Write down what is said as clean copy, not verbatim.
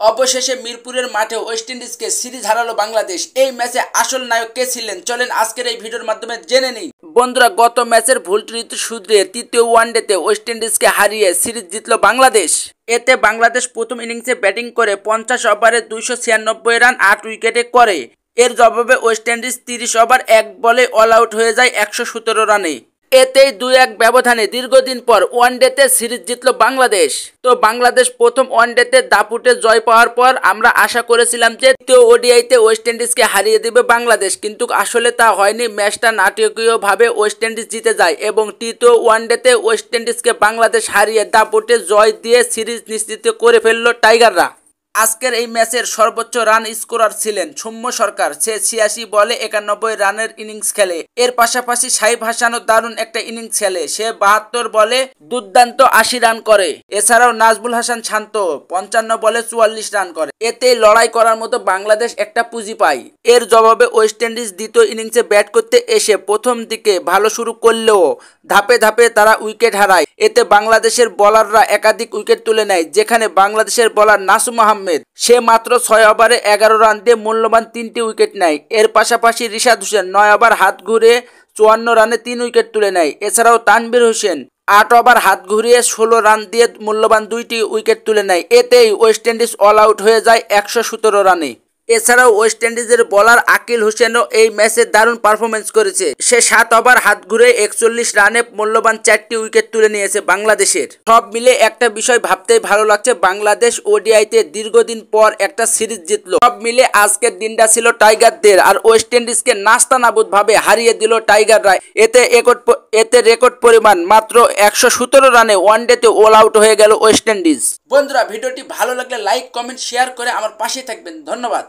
অবশেষে মিরপুরের মাঠে ওয়েস্ট ইন্ডিজকে সিরিজ হারালো বাংলাদেশ। এই ম্যাচে আসল নায়ক কে ছিলেন চলেন আজকের এই ভিডিওর মাধ্যমে জেনে নিই। বন্ধুরা, গত ম্যাচের ভুল ত্রুটি শুধরে তৃতীয় ওয়ানডেতে ওয়েস্ট ইন্ডিজকে হারিয়ে সিরিজ জিতল বাংলাদেশ। এতে বাংলাদেশ প্রথম ইনিংসে ব্যাটিং করে 50 ওভারে 296 রান 8 উইকেটে করে। এর জবাবে ওয়েস্ট ইন্ডিজ 30 ওভার 1 বলে অল আউট হয়ে যায় 117 রানে। এতেই 2-1 ব্যবধানে দীর্ঘদিন পর ওয়ানডেতে সিরিজ জিতল বাংলাদেশ। তো বাংলাদেশ প্রথম ওয়ানডেতে দাপুটে জয় পাওয়ার পর আমরা আশা করেছিলাম যে ওডিআইতে ওয়েস্ট ইন্ডিজকে হারিয়ে দিবে বাংলাদেশ, কিন্তু আসলে তা হয়নি। ম্যাচটা নাটকীয়ভাবে ওয়েস্ট ইন্ডিজ জিতে যায় এবং তৃতীয় ওয়ানডেতে ওয়েস্ট ইন্ডিজকে বাংলাদেশ হারিয়ে দাপুটে জয় দিয়ে সিরিজ নিশ্চিত করে ফেলল টাইগাররা। আজকের এই ম্যাচের সর্বোচ্চ রান স্কোরার ছিলেন সৌম্য সরকার। সে 86 বলে 91 রানের ইনিংস খেলে। এর পাশাপাশি সাইফ হাসানও দারুণ একটা ইনিংস খেলে। সে 72 বলে দুর্দান্ত 80 রান করে। এছাড়াও নাজমুল হাসান শান্ত 55 বলে 44 রান করে। এতেই লড়াই করার মতো বাংলাদেশ একটা পুঁজি পায়। এর জবাবে ওয়েস্ট ইন্ডিজ দ্বিতীয় ইনিংসে ব্যাট করতে এসে প্রথম দিকে ভালো শুরু করলেও ধাপে ধাপে তারা উইকেট হারায়। এতে বাংলাদেশের বোলাররা একাধিক উইকেট তুলে নেয়, যেখানে বাংলাদেশের বোলার নাসুম আহমেদ সে মাত্র 6 ওভারে 11 রান দিয়ে মূল্যবান 3টি উইকেট নেয়। এর পাশাপাশি রিশাদ হোসেন 9 ওভার হাত ঘুরিয়ে 54 রানে 3 উইকেট তুলে নেয়। এছাড়াও তানভীর হোসেন 8 ওভার হাত ঘুরিয়ে 16 রান দিয়ে মূল্যবান 2টি উইকেট তুলে নেয়। এতেই ওয়েস্ট ইন্ডিজ অল আউট হয়ে যায় 117 রানে। এছাড়াও ওয়েস্ট ইন্ডিজের বোলার আকিল হোসেনও এই ম্যাচে দারুণ পারফরমেন্স করেছে। সে 7 ওভার হাত ঘুরে 41 রানে মূল্যবান 4টি উইকেট তুলে নিয়েছে বাংলাদেশের। সব মিলে একটা বিষয় ভাবতেই ভালো লাগছে, বাংলাদেশ ওডিআইতে দীর্ঘদিন পর একটা সিরিজ জিতলো। সব মিলে আজকের দিনটা ছিল টাইগারদের, আর ওয়েস্ট ইন্ডিজকে নাস্তানাবুদ ভাবে হারিয়ে দিল টাইগাররা। এতে রেকর্ড পরিমাণ মাত্র 117 রানে ওয়ানডেতে অল আউট হয়ে গেল ওয়েস্ট ইন্ডিজ। বন্ধুরা, ভিডিওটি ভালো লাগলে লাইক কমেন্ট শেয়ার করে আমার পাশে থাকবেন। ধন্যবাদ।